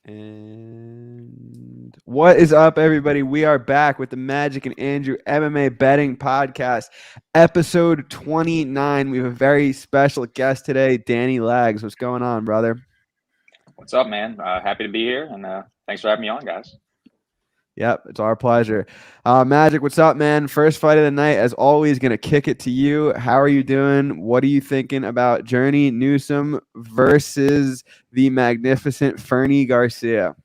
And what is up, everybody? We are back with the Magic and Andrew MMA Betting Podcast, episode 29. We have a very special guest today, Danny Lags. What's going on, brother? What's up, man? Happy to be here, and thanks for having me on, guys. Yep, it's our pleasure. Magic, what's up, man? First fight of the night, as always, going to kick it to you. How are you doing? What are you thinking about Journey Newsom versus the magnificent Fernie Garcia?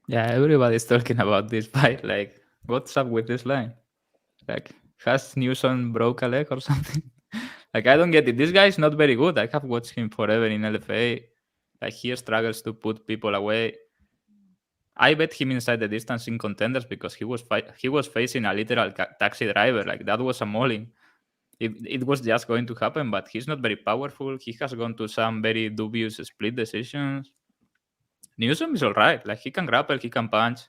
Yeah, everybody's talking about this fight. Like, what's up with this line? Like, has Newsom broke a leg or something? Like, I don't get it. This guy is not very good. I have watched him forever in LFA. Like, he struggles to put people away. I bet him inside the distance in contenders because he was facing a literal taxi driver. Like, that was a mauling. It was just going to happen, but he's not very powerful. He has gone to some very dubious split decisions. Newsom is all right. Like, he can grapple, he can punch.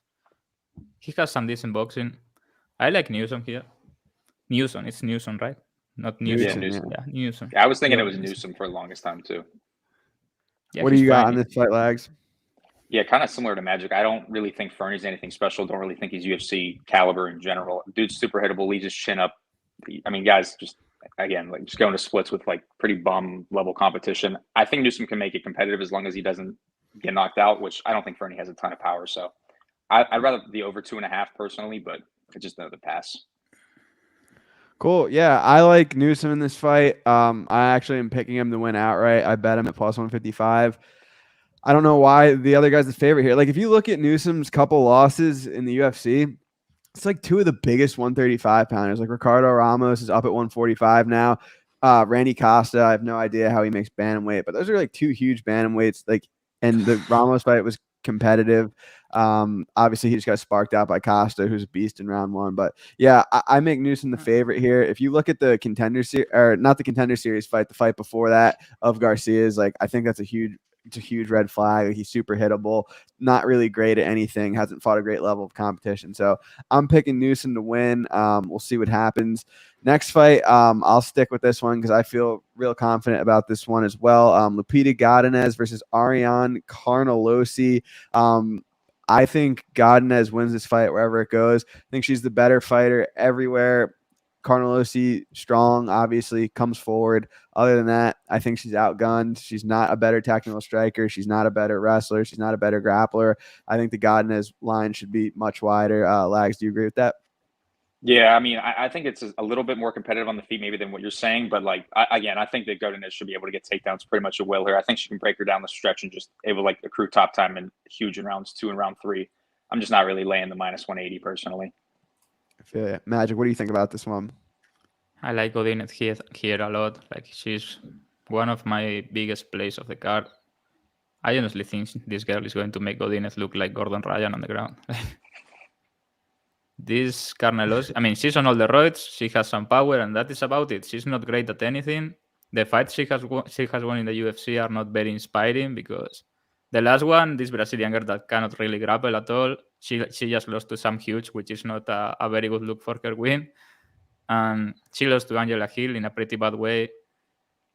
He has some decent boxing. I like Newsom here. Newsom, it's Newsom, right? Not Newsom. Newsom. Yeah, Newsom. Yeah, I was thinking it was Newsom for the longest time too. Yeah, What do he's you got fine. on this fight, Lags? Yeah, kind of similar to Magic. I don't really think Fernie's anything special. Don't really think he's UFC caliber in general. Dude's super hittable. Leaves his chin up. I mean, guys, just again, like just going to splits with like pretty bum level competition. I think Newsom can make it competitive as long as he doesn't get knocked out, which I don't think Fernie has a ton of power. So I'd rather the over 2.5 personally, but it's just another pass. Cool. Yeah, I like Newsom in this fight. I actually am picking him to win outright. I bet him at plus 155. I don't know why the other guy's the favorite here. Like, if you look at Newsom's couple losses in the UFC, it's like two of the biggest 135 pounders. Like Ricardo Ramos is up at 145 now. Randy Costa, I have no idea how he makes bantamweight, but those are like two huge bantamweights. Like, and the Ramos fight was competitive. Obviously, he just got sparked out by Costa, who's a beast in round one. But yeah, I make Newsom the favorite here. If you look at the contender series, or not the contender series fight, the fight before that of Garcia's, like I think that's a huge red flag. He's super hittable, not really great at anything, hasn't fought a great level of competition. So I'm picking Newsom to win. We'll see what happens. Next fight, I'll stick with this one because I feel real confident about this one as well. Lupita Godinez versus Ariane Carnalosi. I think Godinez wins this fight wherever it goes. I think she's the better fighter everywhere. Carnalosi, strong, obviously, comes forward. Other than that, I think she's outgunned. She's not a better technical striker. She's not a better wrestler. She's not a better grappler. I think the Godinez line should be much wider. Lags, do you agree with that? Yeah, I mean, I think it's a little bit more competitive on the feet maybe than what you're saying. But, like, again, I think that Godinez should be able to get takedowns pretty much at will here. I think she can break her down the stretch and just able to, like, accrue top time and huge in rounds 2 and round 3. I'm just not really laying the minus 180 personally. I feel it. Magic, what do you think about this one? I like Godinez here a lot. Like, she's one of my biggest plays of the card. I honestly think this girl is going to make Godinez look like Gordon Ryan on the ground. This Carnelos, I mean, she's on all the roids. She has some power, and that is about it. She's not great at anything. The fights she has won in the UFC are not very inspiring because the last one, this Brazilian girl that cannot really grapple at all, she just lost to Sam Hughes, which is not a very good look for her win. And she lost to Angela Hill in a pretty bad way.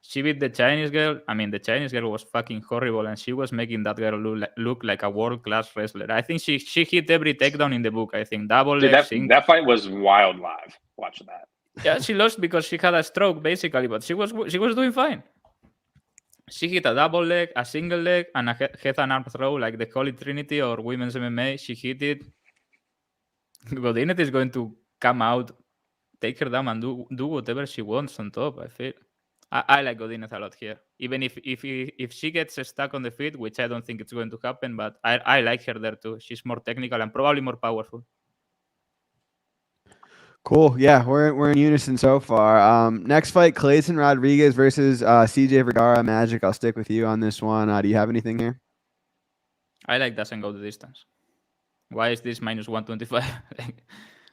She beat the Chinese girl. I mean, the Chinese girl was fucking horrible, and she was making that girl look like a world-class wrestler. I think she hit every takedown in the book. I think double Dude, leg. that fight was wild live. Watching that. Yeah, she lost because she had a stroke basically, but she was doing fine. She hit a double leg, a single leg, and a head and arm throw like the Holy Trinity or women's MMA. She hit it. Godinez is going to come out, take her down, and do whatever she wants on top. I feel. I like Godinez a lot here. Even if she gets stuck on the feet, which I don't think it's going to happen, but I like her there too. She's more technical and probably more powerful. Cool. Yeah, we're in unison so far. Next fight, Clayton Rodriguez versus Cj Vergara. Magic, I'll stick with you on this one. Do you have anything here? I like doesn't go the distance. Why is this minus 125?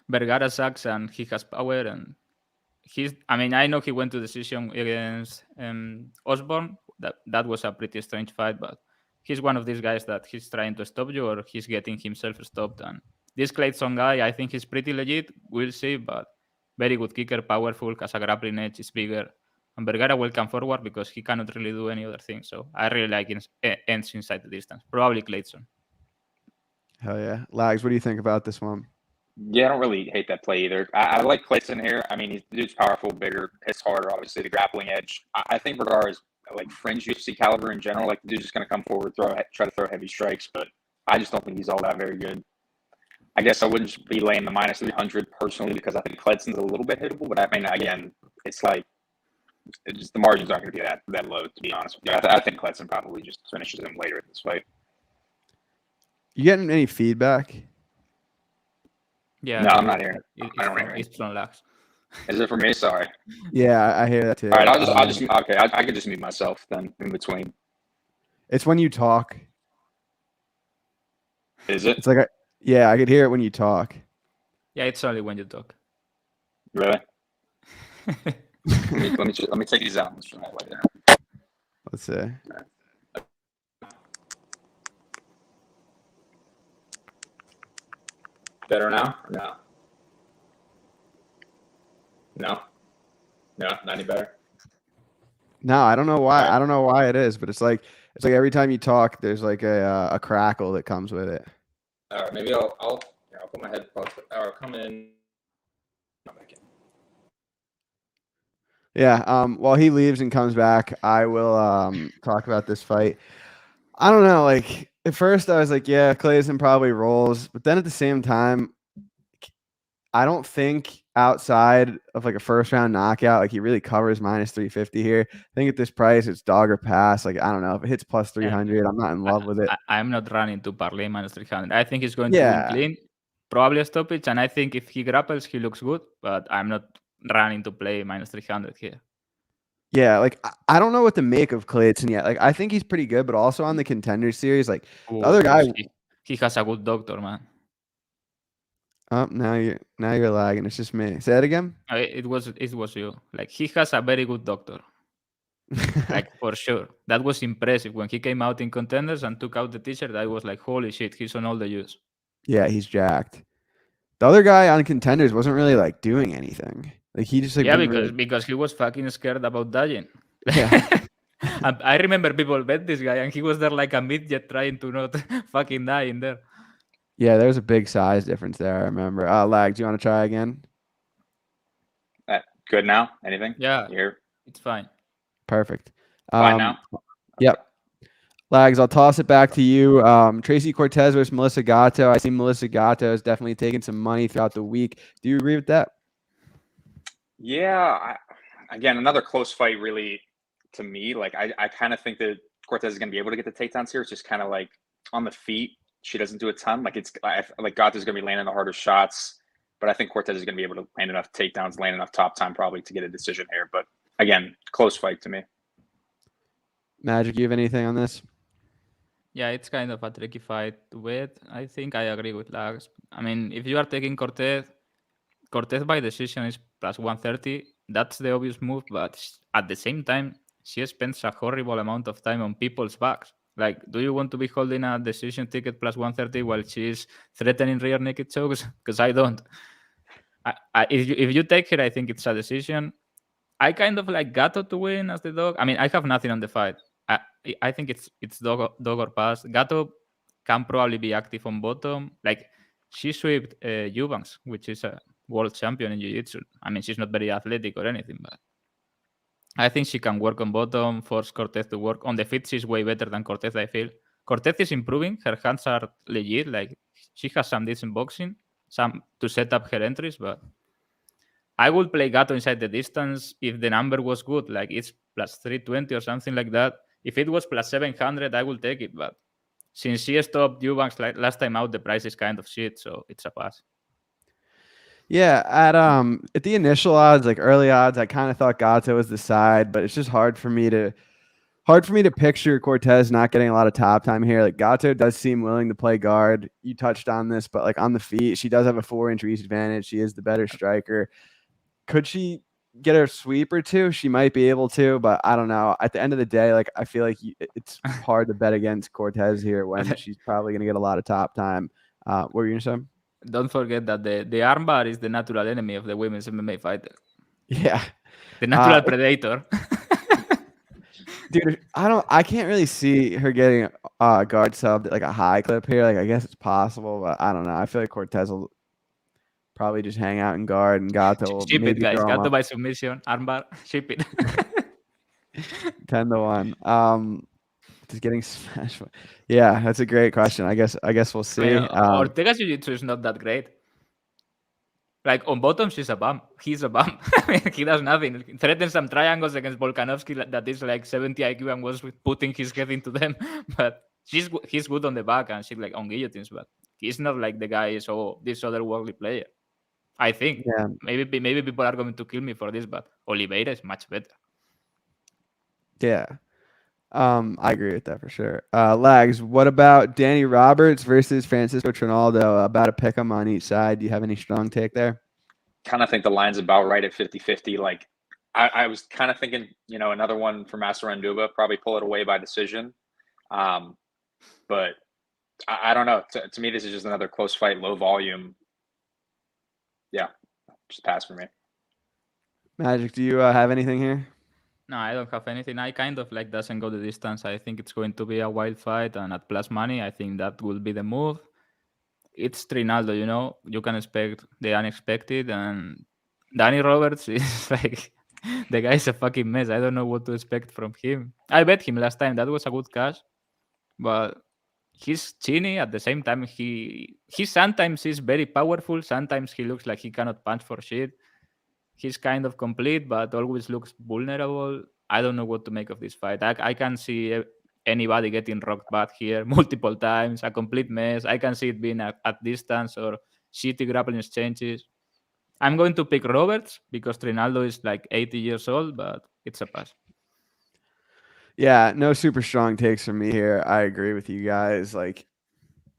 Vergara sucks and he has power and I know he went to decision against Osborne. That was a pretty strange fight, but he's one of these guys that he's trying to stop you or he's getting himself stopped. And this Clayton guy, I think he's pretty legit. We'll see, but very good kicker, powerful, has a grappling edge, is bigger. And Vergara will come forward because he cannot really do any other thing. So I really like ends inside the distance. Probably Clayton. Hell yeah. Lags, what do you think about this one? Yeah, I don't really hate that play either. I like Clayton here. I mean, the dude's powerful, bigger, hits harder, obviously, the grappling edge. I think Vergara is like fringe UFC caliber in general. Like, the dude's just going to come forward, try to throw heavy strikes, but I just don't think he's all that very good. I guess I wouldn't be laying the minus 300 personally because I think Clayton's a little bit hittable, but I mean, again, it's like, the margins aren't going to be that low, to be honest with you. I think Clayton probably just finishes him later in this fight. You getting any feedback? Yeah. No, I'm not hearing it. I don't hear it. It's from Lax. Is it for me? Sorry. Yeah, I hear that too. All right, I could just mute myself then in between. It's when you talk. Is it? It's like, I could hear it when you talk. Yeah, it's only when you talk. Really? let me take these out. Let's try it like that. Let's see. Better now? Or no? No, not any better. No, I don't know why. Right. I don't know why it is, but it's like every time you talk, there's like a crackle that comes with it. All right, maybe I'll put my headphones or come in. Come back in. Yeah. While he leaves and comes back, I will talk about this fight. I don't know. Like at first, I was like, yeah, Clayton probably rolls, but then at the same time, I don't think outside of like a first round knockout, like he really covers minus 350 here. I think at this price, it's dog or pass. Like, I don't know if it hits plus 300. I'm not in love with it. I'm not running to parlay minus 300. I think he's going to Yeah. win clean, probably a stoppage. And I think if he grapples, he looks good, but I'm not running to play minus 300 here. Yeah, like I don't know what to make of Clayton yet. Like I think he's pretty good, but also on the Contender Series, like the other guy, he has a good doctor, man. Oh, now you're lagging. It's just me. Say that again. It was you. Like he has a very good doctor. Like for sure. That was impressive when he came out in Contenders and took out the t-shirt. I was like, holy shit, he's on all the use. Yeah, he's jacked. The other guy on Contenders wasn't really like doing anything. Like he just like because he was fucking scared about dying. Yeah. I remember people bet this guy and he was there like a midget trying to not fucking die in there. Yeah, there was a big size difference there. I remember. Lag, do you want to try again? Good now? Anything? Yeah, here. It's fine. Perfect. Fine now. Yep. Lags, I'll toss it back to you. Tracy Cortez versus Melissa Gatto. I see Melissa Gatto has definitely taken some money throughout the week. Do you agree with that? Yeah. Again, another close fight, really, to me. Like, I kind of think that Cortez is going to be able to get the takedowns here. It's just kind of like on the feet. She doesn't do a ton. Like, Gatto is going to be landing the harder shots, but I think Cortez is going to be able to land enough takedowns, land enough top time probably to get a decision here. But again, close fight to me. Magic, you have anything on this? Yeah, it's kind of a tricky fight to bet. I think I agree with Lags. I mean, if you are taking Cortez by decision is plus 130. That's the obvious move, but at the same time, she spends a horrible amount of time on people's backs. Like, do you want to be holding a decision ticket plus 130 while she's threatening rear naked chokes? Because I don't. If you take her, I think it's a decision. I kind of like Gatto to win as the dog. I mean, I have nothing on the fight. I think it's dog or pass. Gatto can probably be active on bottom. Like, she swept Eubanks, which is a world champion in jiu-jitsu. I mean, she's not very athletic or anything, but I think she can work on bottom, force Cortez to work. On the feet, she's way better than Cortez, I feel. Cortez is improving. Her hands are legit. Like, she has some decent boxing, some to set up her entries, but I would play Gatto inside the distance if the number was good, like it's plus 320 or something like that. If it was plus 700, I will take it, but since she stopped Eubanks like last time out, the price is kind of shit, so it's a pass. Yeah, at the initial odds, like early odds, I kind of thought Gatto was the side, but it's just hard for me to picture Cortez not getting a lot of top time here. Like Gatto does seem willing to play guard. You touched on this, but like on the feet, she does have a 4-inch reach advantage. She is the better striker. Could she get a sweep or two? She might be able to, but I don't know. At the end of the day, like I feel like it's hard to bet against Cortez here when she's probably going to get a lot of top time. What were you going to say? Don't forget that the armbar is the natural enemy of the women's MMA fighter. Yeah. The natural predator. Dude, I can't really see her getting guard sub like a high clip here. Like I guess it's possible, but I don't know. I feel like Cortez will probably just hang out and guard, and Gato will Ship it, maybe guys. throw him Gato up by submission. Armbar. Ship it. 10-1. Just getting smashed. Yeah, that's a great question. I guess we'll see. Ortega's jiu-jitsu is not that great. Like on bottom, he's a bum. He's a bum. I mean, he does nothing. He threatens some triangles against Volkanovski that is like 70 IQ and was putting his head into them. But he's good on the back and shit, like on guillotines. But he's not like the guy is this otherworldly player. I think. Yeah. Maybe people are going to kill me for this, but Oliveira is much better. Yeah. I agree with that for sure. Lags, what about Danny Roberts versus Francisco Trinaldo? About to pick them on each side. Do you have any strong take there? Kind of think the line's about right at 50-50. Like I was kind of thinking, another one for Master Anduba, probably pull it away by decision. But I don't know. To me, this is just another close fight, low volume. Yeah, just pass for me. Magic, do you have anything here? No, I don't have anything. I kind of like doesn't go the distance. I think it's going to be a wild fight, and at plus money, I think that will be the move. It's Trinaldo, you can expect the unexpected, and Danny Roberts is like the guy's a fucking mess. I don't know what to expect from him. I bet him last time. That was a good cash, but he's chinny at the same time. He sometimes is very powerful. Sometimes he looks like he cannot punch for shit. He's kind of complete, but always looks vulnerable. I don't know what to make of this fight. I can see anybody getting rocked bad here multiple times, a complete mess. I can see it being at distance or shitty grappling exchanges. I'm going to pick Roberts because Trinaldo is like 80 years old, but it's a pass. Yeah, no super strong takes from me here. I agree with you guys. Like,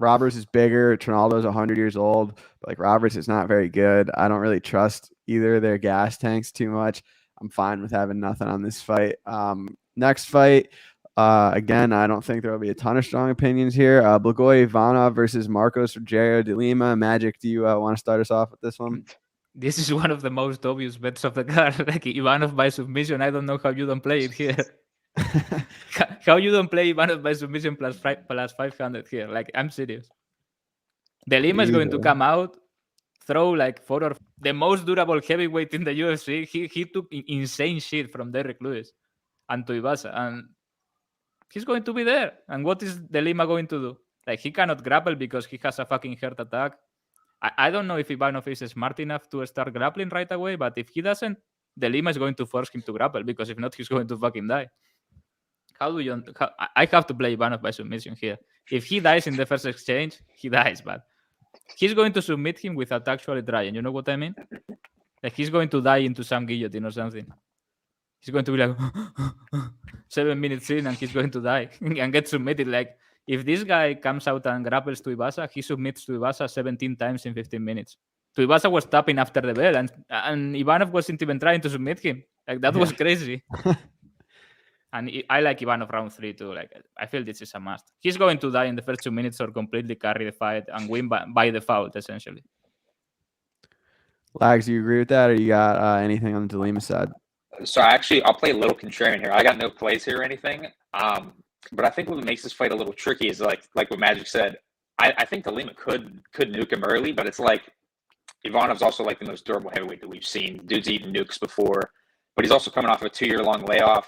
Roberts is bigger. Trinaldo's 100 years old. But like, Roberts is not very good. I don't really trust either of their gas tanks too much. I'm fine with having nothing on this fight. Next fight, again, I don't think there will be a ton of strong opinions here. Begoy Ivana versus Marcos Rogero de Lima. Magic, do you want to start us off with this one? This is one of the most obvious bets of the card. Like Ivanov by submission. I don't know how you don't play it here. How you don't play Ivanov by submission plus 500 here? Like, I'm serious. The Lima is going to come out, throw like 4 or the most durable heavyweight in the UFC. He took insane shit from Derek Lewis and Tuivasa, and he's going to be there. And what is the Lima going to do? Like, he cannot grapple because he has a fucking heart attack. I don't know if Ivanov is smart enough to start grappling right away, but if he doesn't, the Lima is going to force him to grapple because if not, he's going to fucking die. I have to play Ivanov by submission here. If he dies in the first exchange, he dies, but he's going to submit him without actually trying. You know what I mean? Like, he's going to die into some guillotine or something. He's going to be like 7 minutes in and he's going to die and get submitted. Like, if this guy comes out and grapples Tuivasa, he submits Tuivasa 17 times in 15 minutes. Tuivasa was tapping after the bell and Ivanov wasn't even trying to submit him. Like, that was crazy. And I like Ivanov round 3 too. Like, I feel this is a must. He's going to die in the first 2 minutes or completely carry the fight and win by default, essentially. Lags, do you agree with that, or you got anything on the Lima side? So I'll play a little contrarian here. I got no plays here or anything. But I think what makes this fight a little tricky is like what Magic said. I think the Lima could nuke him early, but it's like Ivanov's also like the most durable heavyweight that we've seen. Dude's eaten nukes before, but he's also coming off a 2-year-long layoff.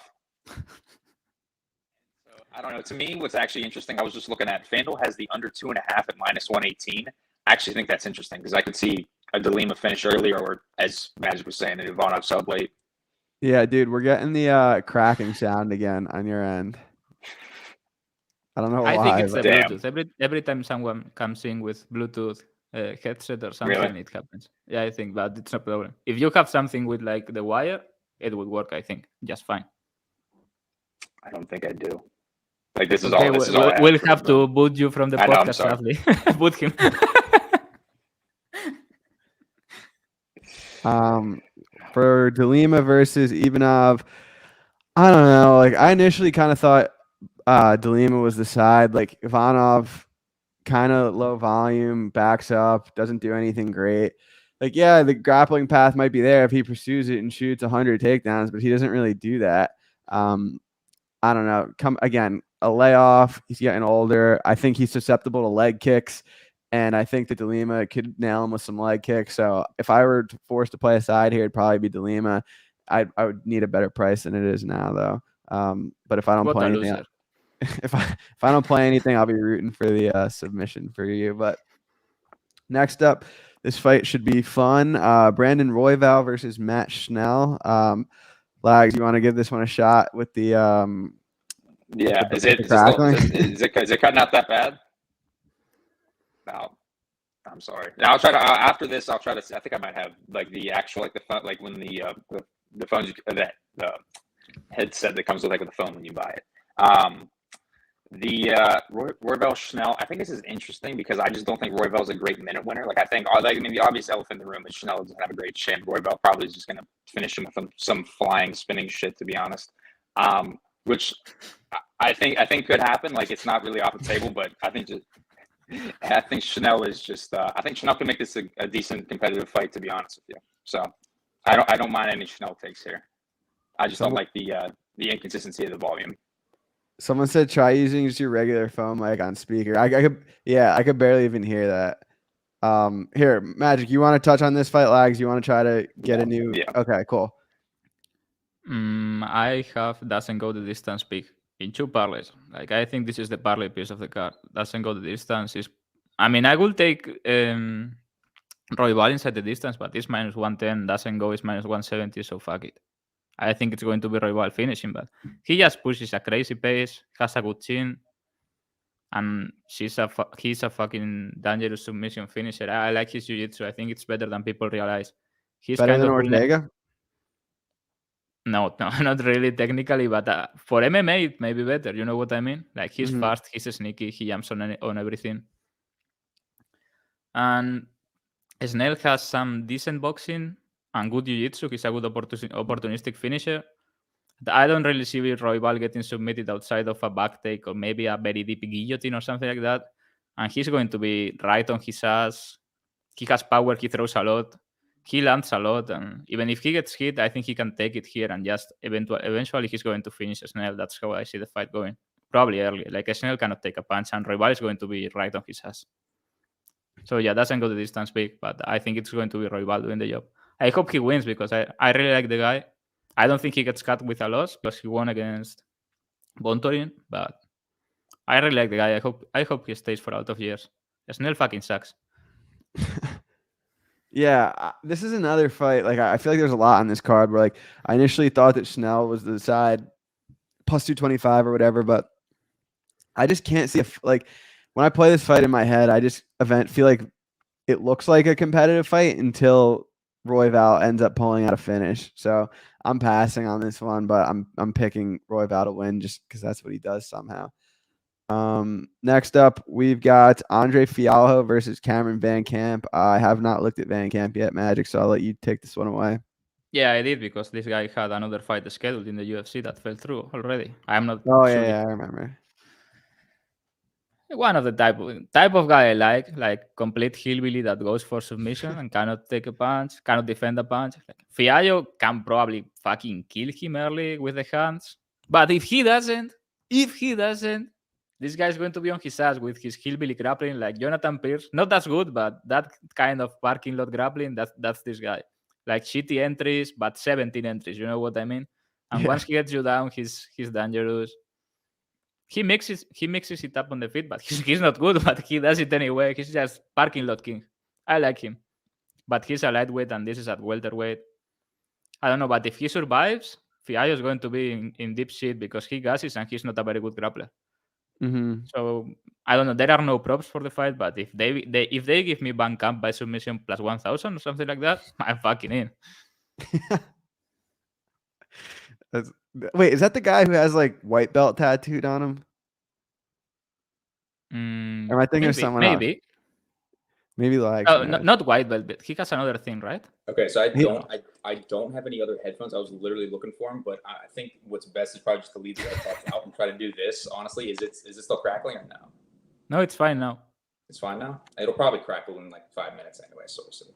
So I don't know. To me, what's actually interesting, I was just looking at FanDuel has the under 2.5 at -118. I actually think that's interesting because I could see a De Lima finish earlier, or as Magic was saying, an Ivanov sub late. Yeah, dude, we're getting the cracking sound again on your end. I don't know why. I think it's the Damn. Bluetooth. Every time someone comes in with Bluetooth headset or something, Really? it happens. Yeah, I think, but it's no problem. If you have something with like the wire, it would work, I think, just fine. I don't think I do. Like, this is Okay, all. This is all. we'll have to boot you from the I know, I'm podcast, sorry. sadly. Boot him. For De Lima versus Ivanov, I don't know. Like, I initially kind of thought De Lima was the side. Like, Ivanov, kind of low volume, backs up, doesn't do anything great. Like, yeah, the grappling path might be there if he pursues it and shoots 100 takedowns, but he doesn't really do that. I don't know. a layoff. He's getting older. I think he's susceptible to leg kicks, and I think that DeLima could nail him with some leg kicks. So if I were forced to play a side here, it'd probably be DeLima. I would need a better price than it is now, though. But if I don't What play a anything, loser. if I don't play anything, I'll be rooting for the submission for you. But next up, this fight should be fun. Brandon Roy Val versus Matt Schnell. Lags, you want to give this one a shot with the Yeah, with is the it crackling? is it cutting out that bad? No, I'm sorry. Now I'll try to after this. I'll try to. I think I might have like the actual like the phone, like when the phones that the headset that comes with like with the phone when you buy it. Roy Val Schnell. I think this is interesting because I just don't think Roy Val's a great minute winner. Like I think the obvious elephant in the room is Schnell doesn't have a great chin. Roy Val probably is just going to finish him with some flying spinning shit, to be honest. Which I think could happen. Like it's not really off the table, but I think Schnell is just. I think Schnell can make this a decent competitive fight, to be honest with you. So I don't mind any Schnell takes here. I just don't like the inconsistency of the volume. Someone said try using just your regular phone mic on speaker. I could barely even hear that. Here, Magic, you want to touch on this fight, Lags? You want to try to get a new? Yeah. Okay, cool. I have doesn't go the distance pick in 2 parlays. Like I think this is the parlay piece of the card. Doesn't go the distance. I will take Roy Val inside the distance, but it's -110. Doesn't go is -170. So fuck it. I think it's going to be Roy Val finishing, but he just pushes a crazy pace, has a good chin, and he's a fucking dangerous submission finisher. I like his jiu-jitsu. I think it's better than people realize. He's Better kind than of Ortega? No, not really technically, but for MMA it may be better. You know what I mean? Like he's fast, he's sneaky, he jumps on everything. And Snell has some decent boxing and good jiu-jitsu. He's a good opportunistic finisher. I don't really see Roy Val getting submitted outside of a back take or maybe a very deep guillotine or something like that. And he's going to be right on his ass. He has power, he throws a lot. He lands a lot, and even if he gets hit, I think he can take it here and just eventually he's going to finish Snell. That's how I see the fight going. Probably early. Like Snell cannot take a punch, and Roy Val is going to be right on his ass. So yeah, doesn't go the distance big, but I think it's going to be Roy Val doing the job. I hope he wins because I really like the guy. I don't think he gets cut with a loss because he won against Bontorin, but I really like the guy. I hope he stays for out of years. Snell fucking sucks. Yeah, this is another fight. Like I feel like there's a lot on this card where like I initially thought that Schnell was the side plus 225 or whatever, but I just can't see like when I play this fight in my head, I just feel like it looks like a competitive fight until Roy Val ends up pulling out a finish. So I'm passing on this one, but I'm picking Roy Val to win just because that's what he does somehow. Next up, we've got Andre Fialho versus Cameron Van Camp. I have not looked at Van Camp yet, Magic, so I'll let you take this one away. Yeah, I did because this guy had another fight scheduled in the UFC that fell through already. I'm not. Oh yeah, I remember. One of the type of guy I like complete hillbilly that goes for submission and cannot take a punch, cannot defend a punch. Like, Fialho can probably fucking kill him early with the hands, but if he doesn't, this guy's going to be on his ass with his hillbilly grappling like Jonathan Pierce. Not as good, but that kind of parking lot grappling, that's this guy. Like shitty entries, but 17 entries. You know what I mean? And once he gets you down, he's dangerous. He mixes it up on the feet, but he's not good, but he does it anyway. He's just parking lot king. I like him. But he's a lightweight, and this is at welterweight. I don't know, but if he survives, Fialho is going to be in deep shit because he gasses and he's not a very good grappler. So I don't know. There are no props for the fight, but if they give me Van Camp by submission plus 1,000 or something like that, I'm fucking in. Wait, is that the guy who has like white belt tattooed on him? Or am I thinking of someone else? Maybe like not white belt, but he has another thing, right? Okay, so I don't have any other headphones. I was literally looking for them, but I think what's best is probably just to leave the headphones out and try to do this. Honestly, is it still crackling or no? No, it's fine now. It's fine now? It'll probably crackle in like 5 minutes anyway, so we'll see.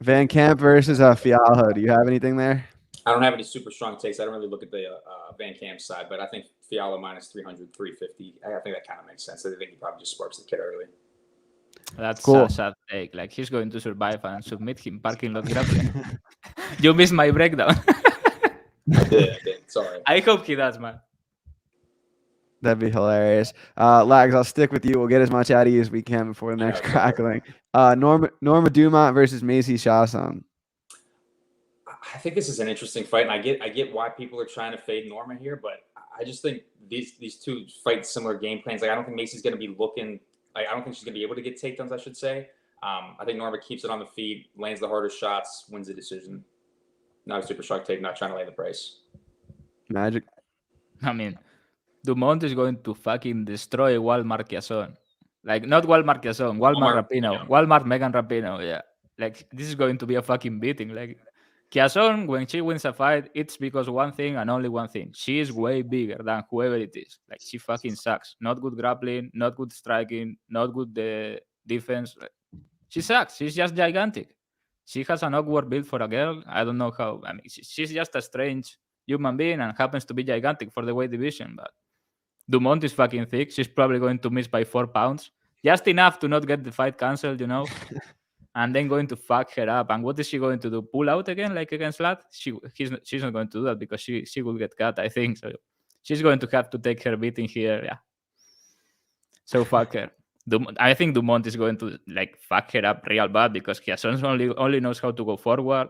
Van Camp versus Fialho. Do you have anything there? I don't have any super strong takes. I don't really look at the Van Camp side, but I think Fiago minus 300, 350. I think that kind of makes sense. I think he probably just sparks the kid early. That's Cool. a sad take. Like, he's going to survive and submit him parking lot grappling. You missed my breakdown. I did. Sorry. I hope he does, man. That'd be hilarious. Lags, I'll stick with you. We'll get as much out of you as we can before the next crackling. Norma Dumont versus Macy Shawson. I think this is an interesting fight, and I get why people are trying to fade Norma here, but I just think these two fight similar game plans. Like, I don't think Macy's going to be looking. Like, I don't think she's going to be able to get takedowns, I should say. I think Norma keeps it on the feet, lands the harder shots, wins the decision. Not a super shock take, not trying to lay the price. Magic. I mean, Dumont is going to fucking destroy Walmart Chiasson. Like, not Walmart Chiasson, Walmart Rapino. Yeah. Walmart Megan Rapino, yeah. Like, this is going to be a fucking beating. Like, Chiasson, when she wins a fight, it's because one thing and only one thing. She is way bigger than whoever it is. Like, she fucking sucks. Not good grappling, not good striking, not good defense. She sucks. She's just gigantic. She has an awkward build for a girl. I don't know how. I mean, she's just a strange human being and happens to be gigantic for the weight division. But Dumont is fucking thick. She's probably going to miss by 4 pounds. Just enough to not get the fight cancelled, you know? And then going to fuck her up. And what is she going to do? Pull out again like against Lat? She's not going to do that because she will get cut, I think. So she's going to have to take her beating here. Yeah. So fuck her. I think Dumont is going to like fuck her up real bad because Chiasson only knows how to go forward.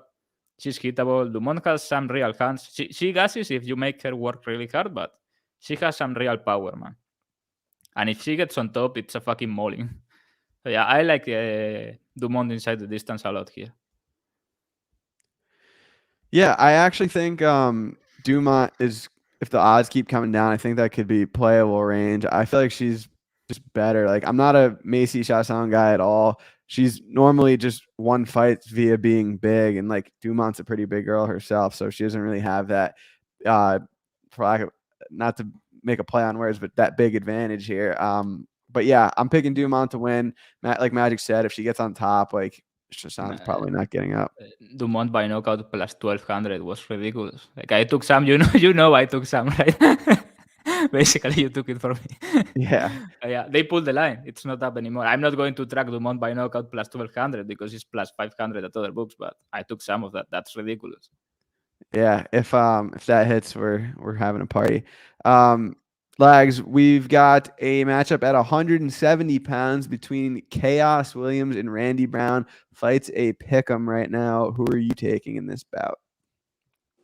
She's hittable. Dumont has some real hands. She gasses if you make her work really hard, but she has some real power, man. And if she gets on top, it's a fucking mauling. So yeah, I like Dumont inside the distance a lot here. Yeah, I actually think Dumont is, if the odds keep coming down, I think that could be playable range. I feel like she's just better. Like, I'm not a Macy Shawson guy at all. She's normally just won fights via being big, and like Dumont's a pretty big girl herself, so she doesn't really have that, for lack of, not to make a play on words, but that big advantage here. But yeah, I'm picking Dumont to win. Like Magic said, if she gets on top, like Shawson's probably not getting up. Dumont by knockout plus 1200 was ridiculous. Like, I took some, you know, I took some, right? Basically, you took it from me. Yeah. Yeah, they pulled the line. It's not up anymore. I'm not going to track Dumont by knockout plus 1200 because it's plus 500 at other books, but I took some of that. That's ridiculous. Yeah, if that hits, we're having a party. Lags, we've got a matchup at 170 pounds between Chaos Williams and Randy Brown. Fights a pick'em right now. Who are you taking in this bout?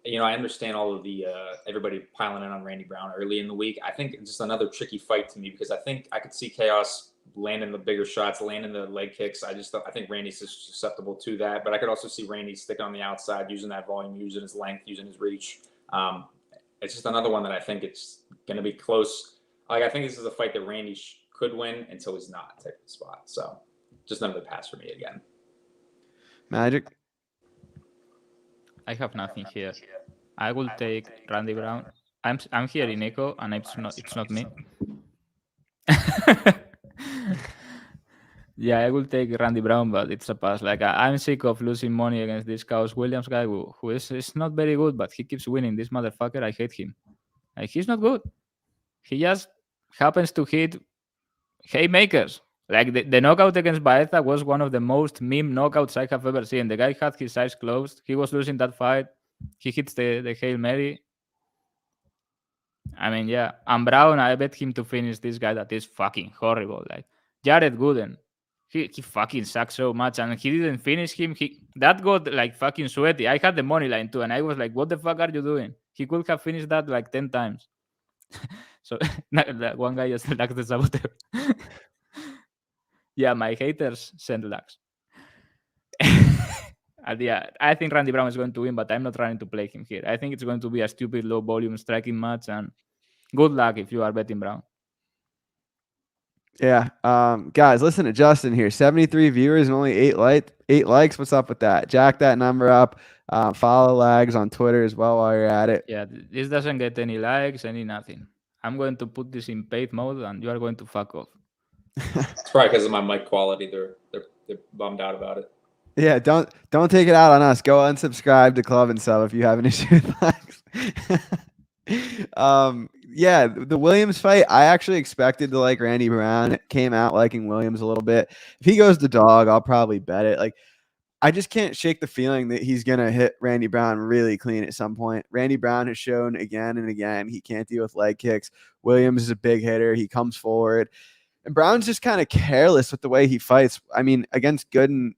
You know, I understand all of the everybody piling in on Randy Brown early in the week. I think it's just another tricky fight to me because I think I could see Chaos landing the bigger shots, landing the leg kicks. I think Randy's susceptible to that, but I could also see Randy sticking on the outside, using that volume, using his length, using his reach. It's just another one that I think it's going to be close. Like, I think this is a fight that Randy could win until he's not type of spot. So just another pass for me again. Magic? I have nothing here. I will take Randy Brown. I'm here in echo, and it's not me. Yeah, I will take Randy Brown, but it's a pass. Like, I'm sick of losing money against this Chaos Williams guy who is not very good, but he keeps winning. This motherfucker, I hate him. Like, he's not good. He just happens to hit haymakers. Like, the knockout against Baeza was one of the most meme knockouts I have ever seen. The guy had his eyes closed. He was losing that fight. He hits the Hail Mary. I mean, yeah. And Brown, I bet him to finish this guy that is fucking horrible. Like, Jared Gooden. He fucking sucks so much, and he didn't finish him. That got like fucking sweaty. I had the money line too, and I was like, what the fuck are you doing? He could have finished that like 10 times. So one guy just likes the saboteur. Yeah, my haters send lags. And yeah, I think Randy Brown is going to win, but I'm not trying to play him here. I think it's going to be a stupid low volume striking match, and good luck if you are betting Brown. Yeah. Guys, listen to Justin here. 73 viewers and only 8 likes. What's up with that? Jack that number up. Follow Lags on Twitter as well while you're at it. Yeah, this doesn't get any likes, any nothing. I'm going to put this in paid mode, and you are going to fuck off. It's probably because of my mic quality. They're bummed out about it. Yeah, don't take it out on us. Go unsubscribe to Club and Sub if you have an issue with likes. Yeah, the Williams fight, I actually expected to like Randy Brown. It came out liking Williams a little bit. If he goes to dog, I'll probably bet it. Like, I just can't shake the feeling that he's gonna hit Randy Brown really clean at some point. Randy Brown has shown again and again he can't deal with leg kicks. Williams is a big hitter. He comes forward. And Brown's just kind of careless with the way he fights. I mean, against Gooden,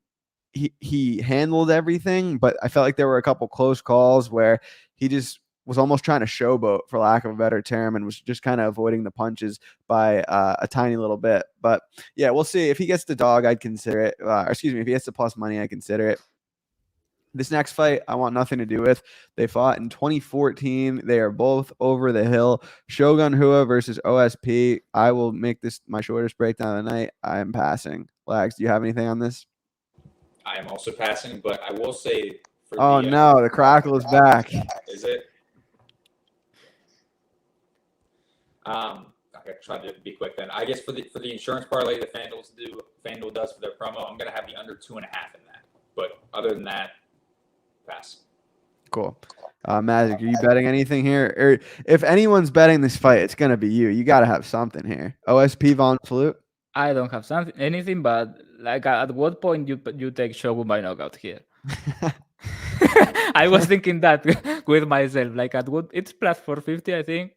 he handled everything, but I felt like there were a couple close calls where he just was almost trying to showboat, for lack of a better term, and was just kind of avoiding the punches by a tiny little bit. But yeah, we'll see. If he gets the dog, I'd consider it. If he gets the plus money, I'd consider it. This next fight, I want nothing to do with. They fought in 2014. They are both over the hill. Shogun Hua versus OSP. I will make this my shortest breakdown of the night. I am passing. Lags, do you have anything on this? I am also passing, but I will say. Oh no, the crackle is back. Is it? I try to be quick then. I guess for the insurance parlay that FanDuel does for their promo, I'm gonna have the under 2.5 in that. But other than that, pass. Cool. Magic, are you betting anything here? Or if anyone's betting this fight, it's gonna be you. You gotta have something here. OSP Von Flute. I don't have anything, but like at what point you take Shogun by knockout here? I was thinking that with myself. Like at what it's plus 450, I think.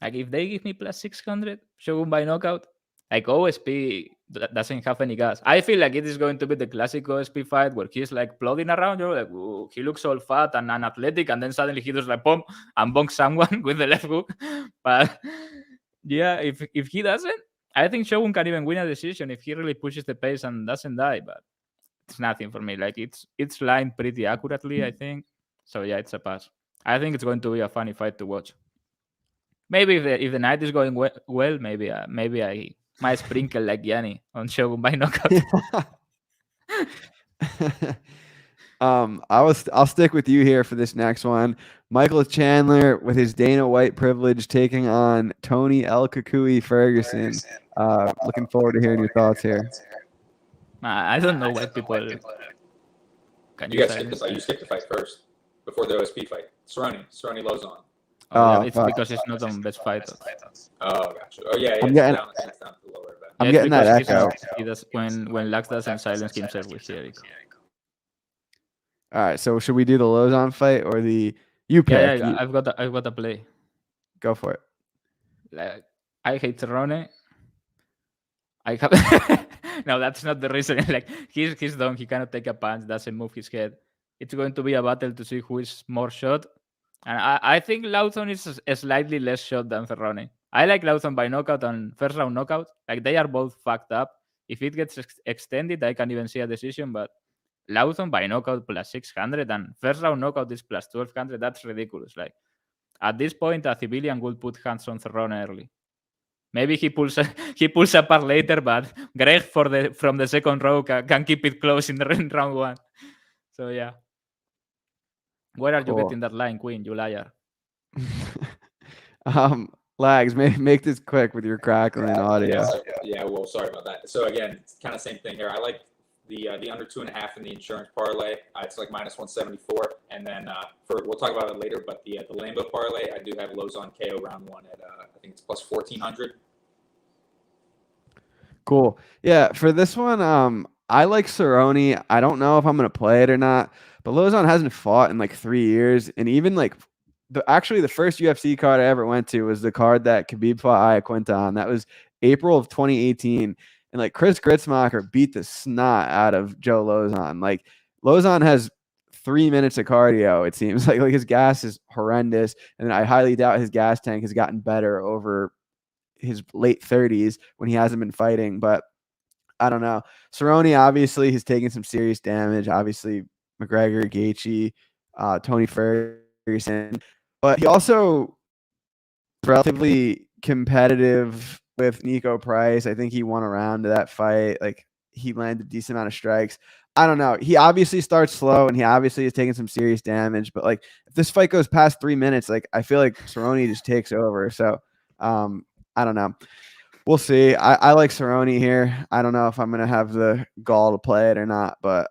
Like if they give me plus 600, Shogun by knockout, like OSP doesn't have any gas. I feel like it is going to be the classic OSP fight where he's like plodding around. You're like, ooh, he looks all fat and unathletic, and then suddenly he does like boom and bonks someone with the left hook. But yeah, if he doesn't, I think Shogun can even win a decision if he really pushes the pace and doesn't die. But it's nothing for me. Like it's lined pretty accurately, I think. So yeah, it's a pass. I think it's going to be a funny fight to watch. Maybe if the night is going well, maybe I might sprinkle like Yanni on Shogun by knockout. I'll stick with you here for this next one. Michael Chandler with his Dana White privilege taking on Tony El Kukui Ferguson. Looking forward to hearing your thoughts here. I don't know why people. Can you skip the fight? You skipped the fight first before the OSP fight. Cerrone Lozon. Oh, yeah, it's because it's not on best fight. Oh, gotcha. Oh, yeah. I'm getting that echo. He does, when Lux doesn't silence himself with Jericho. All right, so should we do the Lozon fight or the you pick? Yeah, I've got a play. Go for it. Like, I hate Cerrone. I have no, that's not the reason. Like he's dumb. He cannot take a punch. Doesn't move his head. It's going to be a battle to see who is more shot. And I think Lawson is slightly less shot than Cerrone. I like Lawson by knockout and first round knockout. Like they are both fucked up. If it gets extended, I can even see a decision. But Lawson by knockout plus 600 and first round knockout is plus 1200. That's ridiculous. Like at this point, a civilian would put hands on Cerrone early. Maybe he pulls apart later, but Greg from the second row can keep it close in round one. So yeah. Where are you getting that line, Queen? You liar. Lags, make this quick with your crackling audio. Yeah, well, sorry about that. So again, it's kind of same thing here. I like the under 2.5 in the insurance parlay. It's like minus 174, and then we'll talk about it later. But the Lambo parlay, I do have Lozon KO round one at I think it's plus 1400. Cool. Yeah, for this one, I like Cerrone. I don't know if I'm gonna play it or not, but Lozon hasn't fought in like 3 years, and even like the first UFC card I ever went to was the card that Khabib fought Iaquinta on. That was April of 2018, and like Chris Gritzmacher beat the snot out of Joe Lozon. Like Lozon has 3 minutes of cardio. It seems like his gas is horrendous, and I highly doubt his gas tank has gotten better over his late 30s when he hasn't been fighting. But I don't know. Cerrone obviously has taken some serious damage. Obviously McGregor, Gaethje, Tony Ferguson, but he also relatively competitive with Nico Price. I think he won a round of that fight. Like he landed a decent amount of strikes. I don't know. He obviously starts slow and he obviously has taken some serious damage, but like if this fight goes past 3 minutes, like I feel like Cerrone just takes over. So I don't know. We'll see. I like Cerrone here. I don't know if I'm going to have the gall to play it or not, but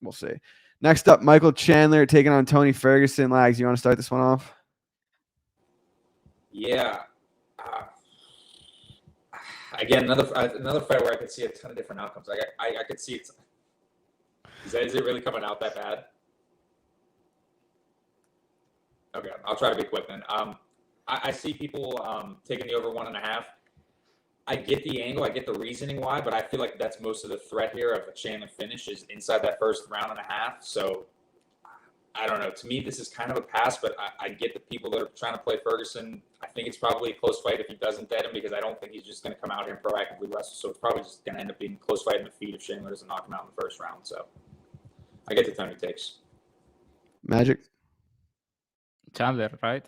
we'll see. Next up, Michael Chandler taking on Tony Ferguson. Lags, you want to start this one off? Yeah. Again, another fight where I could see a ton of different outcomes. I could see it. Is it really coming out that bad? Okay, I'll try to be quick then. I see people taking the over 1.5. I get the angle, I get the reasoning why, but I feel like that's most of the threat here of a Chandler finish is inside that first round and a half. So I don't know. To me, this is kind of a pass, but I get the people that are trying to play Ferguson. I think it's probably a close fight if he doesn't dead him, because I don't think he's just going to come out here and proactively wrestle. So it's probably just going to end up being a close fight in the feet if Chandler doesn't knock him out in the first round. So I get the Tony takes. Magic? Chandler, right?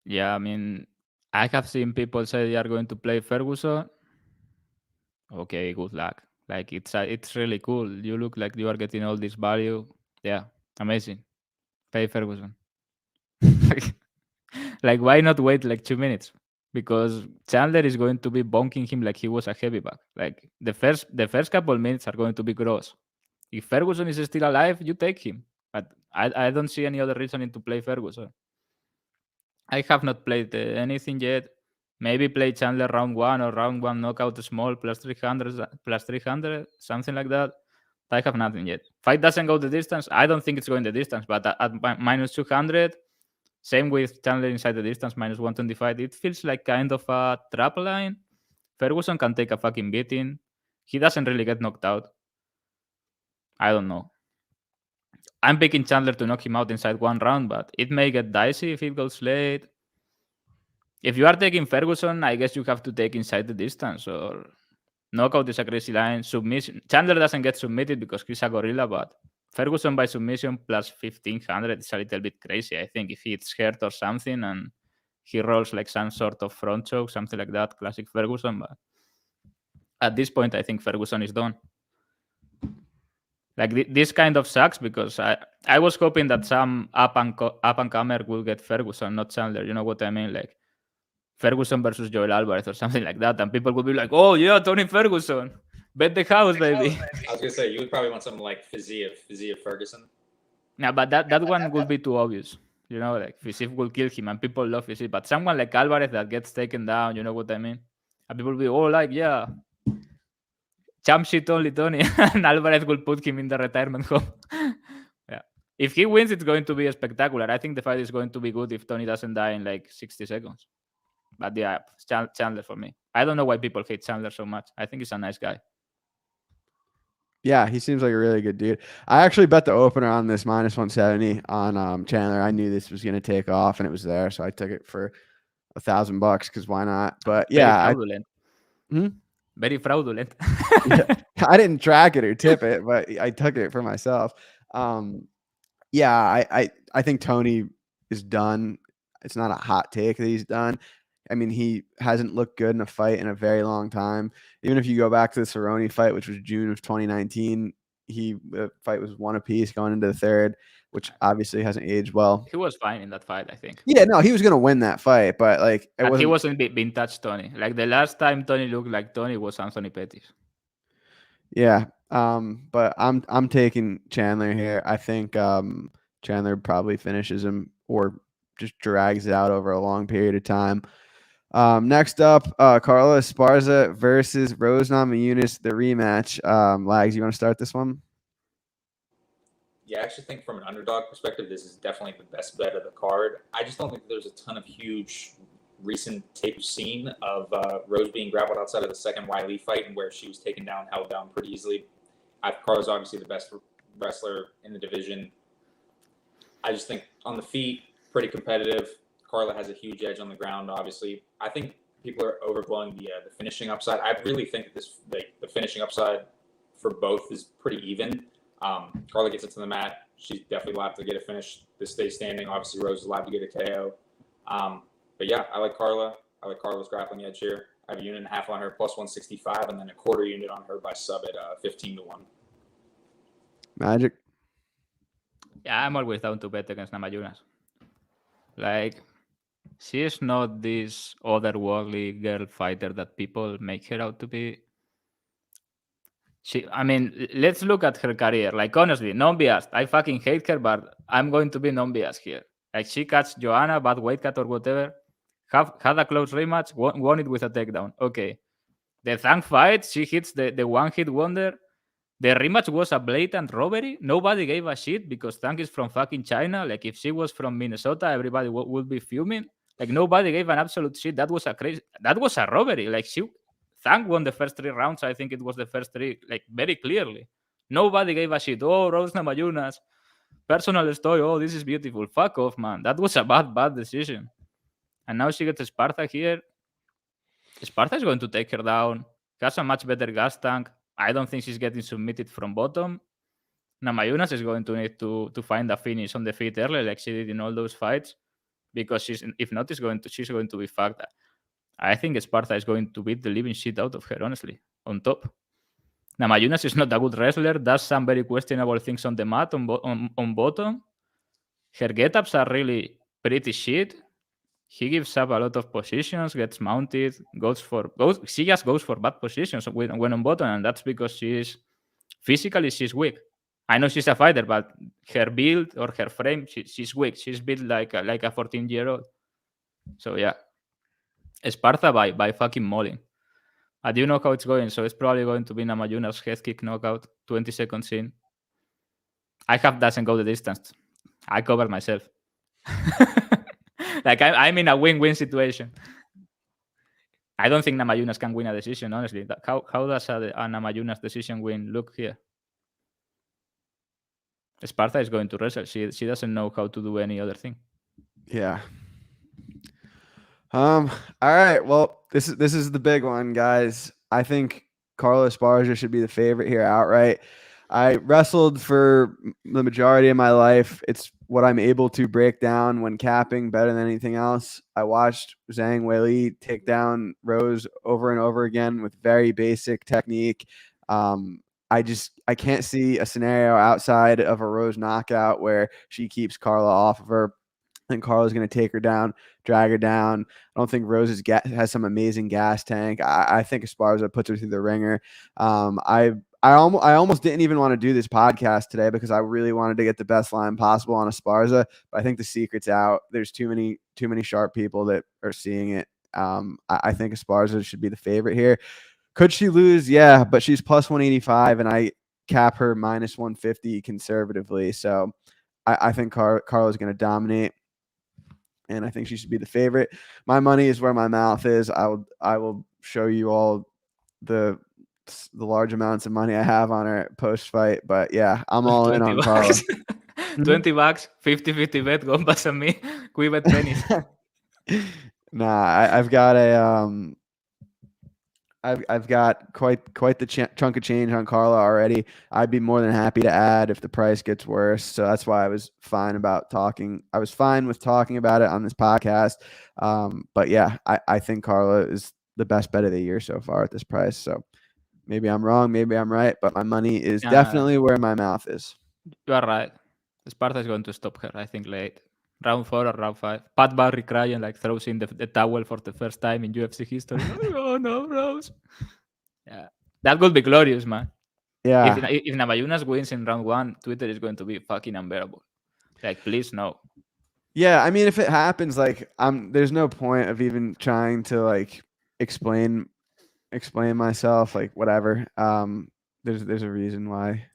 Yeah, I mean, I have seen people say they are going to play Ferguson. Okay, good luck. Like it's really cool. You look like you are getting all this value. Yeah, amazing. Pay Ferguson. Like, why not wait like 2 minutes? Because Chandler is going to be bonking him like he was a heavy bag. Like the first couple minutes are going to be gross. If Ferguson is still alive, you take him. But I don't see any other reason to play Ferguson. I have not played anything yet. Maybe play Chandler round 1 or round 1 knockout small plus 300, something like that. I have nothing yet. Fight doesn't go the distance. I don't think it's going the distance, but at minus 200, same with Chandler inside the distance, minus 125. It feels like kind of a trap line. Ferguson can take a fucking beating. He doesn't really get knocked out. I don't know. I'm picking Chandler to knock him out inside 1 round, but it may get dicey if it goes late. If you are taking Ferguson, I guess you have to take inside the distance, or knockout is a crazy line. Submission. Chandler doesn't get submitted because he's a gorilla, but Ferguson by submission plus 1500 is a little bit crazy. I think if it's hurt or something and he rolls like some sort of front choke, something like that, classic Ferguson. But at this point, I think Ferguson is done. Like this kind of sucks because I was hoping that some up and comer will get Ferguson, not Chandler. You know what I mean? Like Ferguson versus Joel Alvarez or something like that, and people would be like, "Oh yeah, Tony Ferguson, bet the house, baby." I was gonna say you would probably want something like Fiziev Ferguson. Yeah, but that one would be too obvious. You know, like Fiziev will kill him, and people love Fiziev. But someone like Alvarez that gets taken down, you know what I mean? And people will be all like, "Yeah, champ shit only Tony," and Alvarez will put him in the retirement home. Yeah, if he wins, it's going to be spectacular. I think the fight is going to be good if Tony doesn't die in like 60 seconds. But yeah, Chandler for me. I don't know why people hate Chandler so much. I think he's a nice guy. Yeah, he seems like a really good dude. I actually bet the opener on this minus 170 on Chandler. I knew this was going to take off, and it was there, so I took it for $1,000 because why not? But yeah, very fraudulent. Very fraudulent. Yeah, I didn't track it or tip it, but I took it for myself. Yeah, I think Tony is done. It's not a hot take that he's done. I mean, he hasn't looked good in a fight in a very long time. Even if you go back to the Cerrone fight, which was June of 2019, the fight was 1 apiece going into the third, which obviously hasn't aged well. He was fine in that fight, I think. Yeah, no, he was going to win that fight, but like he wasn't vintage Tony. Like the last time Tony looked like Tony was Anthony Pettis. Yeah, but I'm taking Chandler here. I think Chandler probably finishes him or just drags it out over a long period of time. Next up, Carla Esparza versus Rose Namajunas, the rematch. Lags, you want to start this one? Yeah, I actually think from an underdog perspective, this is definitely the best bet of the card. I just don't think there's a ton of huge recent tape seen of Rose being grappled outside of the second Wiley fight and where she was taken down, held down pretty easily. Carla's obviously the best wrestler in the division. I just think on the feet, pretty competitive. Carla has a huge edge on the ground, obviously. I think people are overblowing the finishing upside. I really think that the finishing upside for both is pretty even. Carla gets it to the mat. She's definitely allowed to get a finish. This stays standing. Obviously, Rose is allowed to get a KO. But yeah, I like Carla. I like Carla's grappling edge here. I have a unit and a half on her, plus 165, and then a quarter unit on her by sub at 15-1. Magic? Yeah, I'm always down to bet against Namajunas. Like, she is not this otherworldly girl fighter that people make her out to be. let's look at her career. Like, honestly, non-biased. I fucking hate her, but I'm going to be non-biased here. Like, she catch Joanna, bad weight cut or whatever, had a close rematch, won it with a takedown. Okay. The Thang fight, she hits the one-hit wonder. The rematch was a blatant robbery. Nobody gave a shit because Thang is from fucking China. Like, if she was from Minnesota, everybody would be fuming. Like, nobody gave an absolute shit. That was a robbery. Like, Thang won the first 3 rounds. I think it was the first 3, like, very clearly. Nobody gave a shit. Oh, Rose Namajunas, personal story. Oh, this is beautiful. Fuck off, man. That was a bad decision. And now she gets Sparta here. Sparta is going to take her down. Has a much better gas tank. I don't think she's getting submitted from bottom. Namajunas is going to need to find a finish on the feet early, like she did in all those fights, because she's going to be fucked. I think Sparta is going to beat the living shit out of her, honestly, on top. Namajunas is not a good wrestler, does some very questionable things on the mat on bottom. Her get-ups are really pretty shit. He gives up a lot of positions, gets mounted, she just goes for bad positions when on bottom, and that's because she's weak. I know she's a fighter, but her build or her frame, she's weak. She's built like a 14-year-old. So yeah, Sparta by fucking mauling. I do know how it's going, so it's probably going to be Namajunas head kick knockout, 20 seconds in. I have doesn't go the distance. I covered myself. Like, I'm in a win-win situation. I don't think Namajunas can win a decision, honestly. How does a Namajunas decision win look here? Sparta is going to wrestle. She doesn't know how to do any other thing. Yeah. All right. Well, this is the big one, guys. I think Carla Esparza should be the favorite here outright. I wrestled for the majority of my life. It's what I'm able to break down when capping better than anything else. I watched Zhang Weili take down Rose over and over again with very basic technique. I can't see a scenario outside of a Rose knockout where she keeps Carla off of her. I think Carla's going to take her down, drag her down. I don't think Rose has some amazing gas tank. I think Esparza puts her through the ringer. I almost didn't even want to do this podcast today because I really wanted to get the best line possible on Esparza, but I think the secret's out. There's too many sharp people that are seeing it. I think Esparza should be the favorite here. Could she lose? Yeah, but she's plus 185, and I cap her minus 150 conservatively. So I think Carla's going to dominate, and I think she should be the favorite. My money is where my mouth is. I will show you all the large amounts of money I have on her post fight, but yeah, I'm all in on Carla. $20, 50-50 bet, go pass on me. We bet pennies. Nah, I've got I've got quite the chunk of change on Carla already. I'd be more than happy to add if the price gets worse. So that's why I was fine with talking about it on this podcast. But yeah, I think Carla is the best bet of the year so far at this price. So maybe I'm wrong, maybe I'm right, but my money is definitely where my mouth is. You are right. Sparta is going to stop her, I think, late. Round 4 or round 5. Pat Barry crying, like throws in the towel for the first time in UFC history. Oh no, Rose. Yeah, that would be glorious, man. Yeah. If Namajunas wins in round 1, Twitter is going to be fucking unbearable. Like, please no. Yeah, I mean, if it happens, like, there's no point of even trying to like explain myself, like whatever. There's a reason why.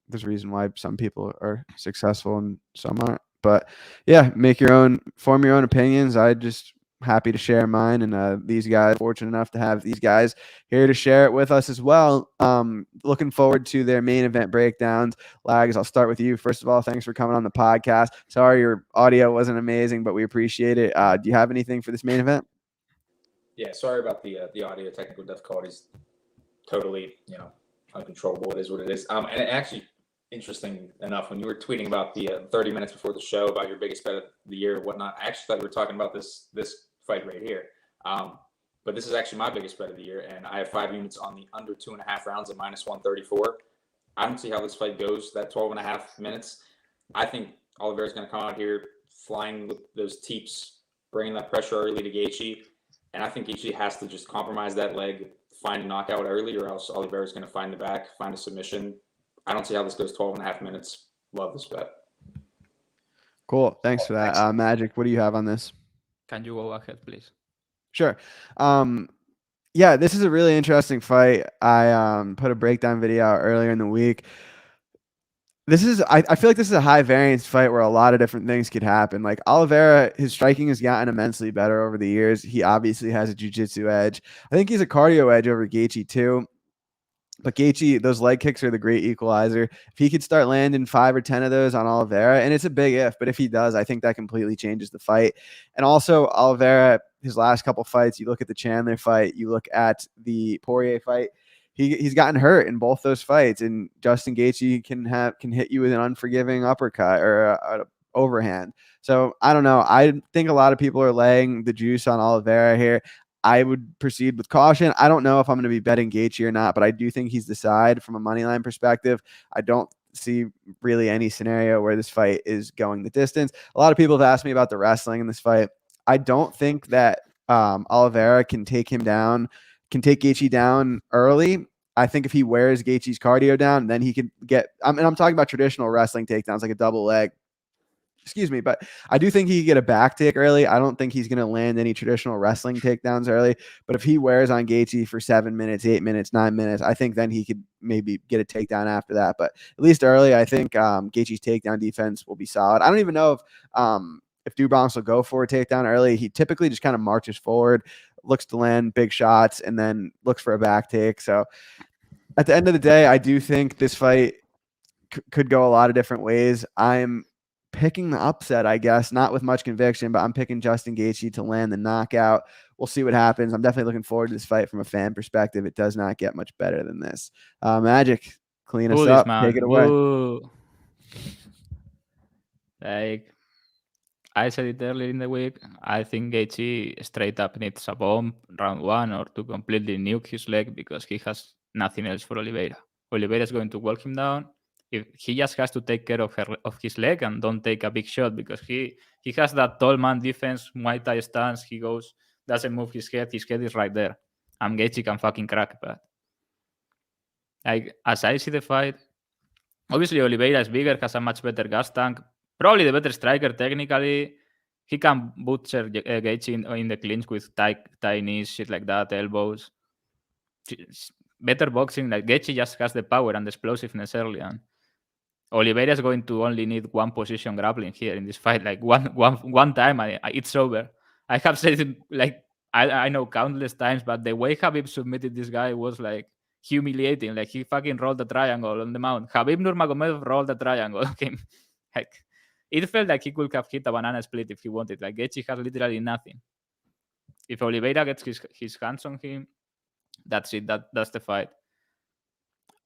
There's a reason why some people are successful and some aren't. But yeah, form your own opinions. I just happy to share mine, and these guys, fortunate enough to have these guys here to share it with us as well. Looking forward to their main event breakdowns. Lags, I'll start with you. First of all, thanks for coming on the podcast. Sorry your audio wasn't amazing, but we appreciate it. Do you have anything for this main event? Yeah, sorry about the audio technical difficulties. Totally, uncontrollable. It is what it is. And actually, interesting enough, when you were tweeting about the 30 minutes before the show about your biggest bet of the year and whatnot, I actually thought you were talking about this fight right here. But this is actually my biggest bet of the year, and I have 5 units on the under 2.5 rounds at minus 134. I don't see how this fight goes, that 12.5 minutes. I think Oliveira is going to come out here flying with those teeps, bringing that pressure early to Gaethje. And I think Gaethje has to just compromise that leg, find a knockout early, or else Oliveira's going to find the back, find a submission. I don't see how this goes 12.5 minutes. Love this bet. Cool. Thanks for that. Magic, what do you have on this? Can you go ahead, please? Sure. Yeah, this is a really interesting fight. I put a breakdown video out earlier in the week. I feel like this is a high variance fight where a lot of different things could happen. Like Oliveira, his striking has gotten immensely better over the years. He obviously has a jiu-jitsu edge. I think he's a cardio edge over Gaethje too. But Gaethje, those leg kicks are the great equalizer. If he could start landing 5 or 10 of those on Oliveira, and it's a big if, but if he does, I think that completely changes the fight. And also Oliveira, his last couple fights, you look at the Chandler fight, you look at the Poirier fight, he's gotten hurt in both those fights. And Justin Gaethje can hit you with an unforgiving uppercut or a overhand. So I don't know. I think a lot of people are laying the juice on Oliveira here. I would proceed with caution. I don't know if I'm going to be betting Gaethje or not, but I do think he's the side from a money line perspective. I don't see really any scenario where this fight is going the distance. A lot of people have asked me about the wrestling in this fight. I don't think that Oliveira can take Gaethje down early. I think if he wears Gaethje's cardio down, then he can get, and I'm talking about traditional wrestling takedowns, like a double leg. Excuse me, but I do think he could get a back take early. I don't think he's going to land any traditional wrestling takedowns early, but if he wears on Gaethje for 7 minutes, 8 minutes, 9 minutes, I think then he could maybe get a takedown after that. But at least early, I think Gaethje's takedown defense will be solid. I don't even know if Dumont will go for a takedown early. He typically just kind of marches forward, looks to land big shots, and then looks for a back take. So at the end of the day, I do think this fight could go a lot of different ways. I'm picking the upset, I guess, not with much conviction, but I'm picking Justin Gaethje to land the knockout. We'll see what happens. I'm definitely looking forward to this fight from a fan perspective. It does not get much better than this. Magic, clean us up. Take it away. Woo. Like I said it earlier in the week, I think Gaethje straight up needs a bomb round 1 or to completely nuke his leg because he has nothing else for Oliveira. Oliveira is going to walk him down. If he just has to take care of his leg and don't take a big shot because he has that tall man defense, Muay Thai stance. He goes, doesn't move his head. His head is right there. And Gaethje can fucking crack that. Like, as I see the fight, obviously Oliveira is bigger, has a much better gas tank, probably the better striker technically. He can butcher Gaethje in the clinch with tight knees, shit like that, elbows. Better boxing. Like Gaethje just has the power and the explosiveness early on. Oliveira is going to only need one position grappling here in this fight. Like one time, it's over. I have said it like I know countless times, but the way Khabib submitted this guy was like humiliating. Like he fucking rolled the triangle on the mount. Khabib Nurmagomedov rolled the triangle. Okay, like it felt like he could have hit a banana split if he wanted. Like Gaethje has literally nothing. If Oliveira gets his hands on him, that's it. That's the fight.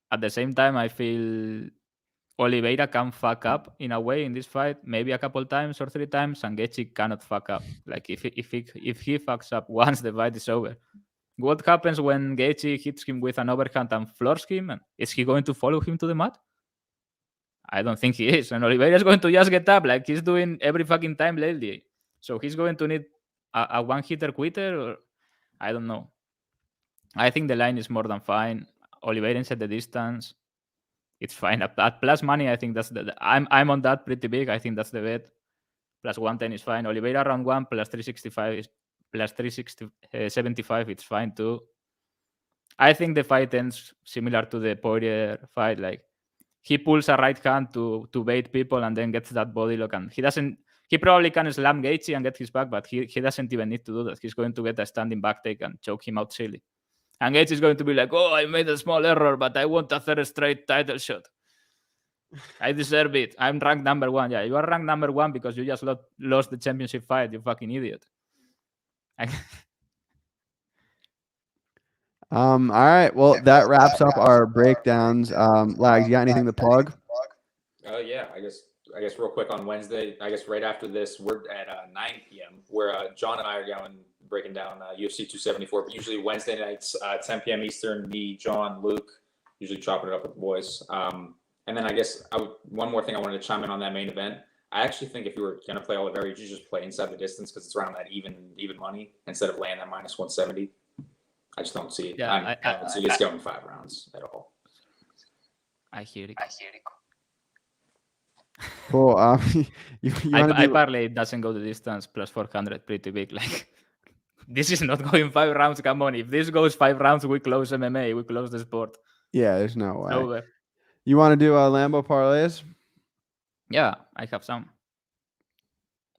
At the same time, I feel Oliveira can fuck up in a way in this fight, maybe a couple times or 3 times, and Gaethje cannot fuck up. Like if he fucks up once, the fight is over. What happens when Gaethje hits him with an overhand and floors him? And is he going to follow him to the mat? I don't think he is. And Oliveira is going to just get up like he's doing every fucking time lately. So he's going to need a one-hitter quitter, or I don't know. I think the line is more than fine. Oliveira set the distance. It's fine. At plus money, I think that's I'm on that pretty big. I think that's the bet. Plus 110 is fine. Oliveira round 1 plus 365 is plus 375. It's fine too. I think the fight ends similar to the Poirier fight. Like he pulls a right hand to bait people and then gets that body lock, and he probably can slam Gaethje and get his back, but he doesn't even need to do that. He's going to get a standing back take and choke him out silly. And Gaethje is going to be like, oh, I made a small error, but I want a 3rd straight title shot. I deserve it. I'm ranked number 1. Yeah, you are ranked number 1 because you just lost the championship fight, you fucking idiot. All right. Well, that wraps up our breakdowns. Lags, you got anything to plug? Yeah, I guess real quick on Wednesday, I guess right after this, we're at 9 p.m. where John and I are going breaking down UFC 274. But usually Wednesday nights, 10 p.m. Eastern, me, John, Luke, usually chopping it up with the boys. And then I guess one more thing I wanted to chime in on that main event. I actually think if you were going to play Oliveira, you should just play inside the distance because it's around that even money instead of laying that minus 170. I just don't see it. Yeah, I don't see it going 5 rounds at all. I hear it. Cool. You want to I do? parlay it doesn't go the distance plus 400 pretty big. Like this is not going 5 rounds. Come on, if this goes 5 rounds, we close MMA. We close the sport. Yeah, there's no way. Over. You want to do Lambo parlays? Yeah, I have some.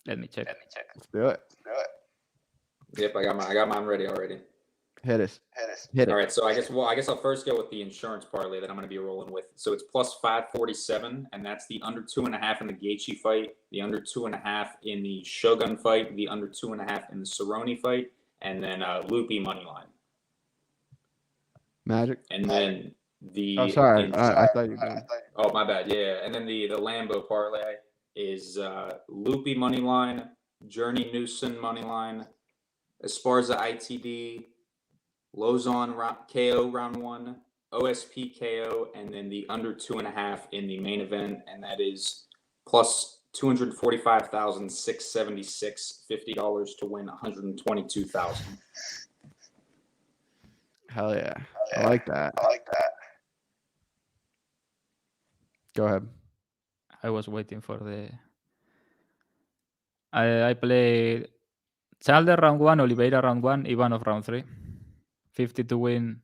Let me check. Let's do it. Yep, I got mine ready already. Hit us. All right, so I guess I'll first go with the insurance parlay that I'm going to be rolling with. So it's plus 547, and that's the under 2.5 in the Gaethje fight, the under 2.5 in the Shogun fight, the under 2.5 in the Cerrone fight, and then Lupi money line. Magic. And then the. Oh, sorry. I thought you were done. Oh, my bad. Yeah, and then the Lambo parlay is Lupi money line, Journey Newson money line, Esparza ITD, Lozon KO round 1, OSP KO, and then the under 2.5 in the main event, and that is plus 245,676 $50 to win 122,000. Hell yeah. I like that. Go ahead. I was waiting for the. I played Chalder round 1, Oliveira round 1, Ivanov round 3. 50 to win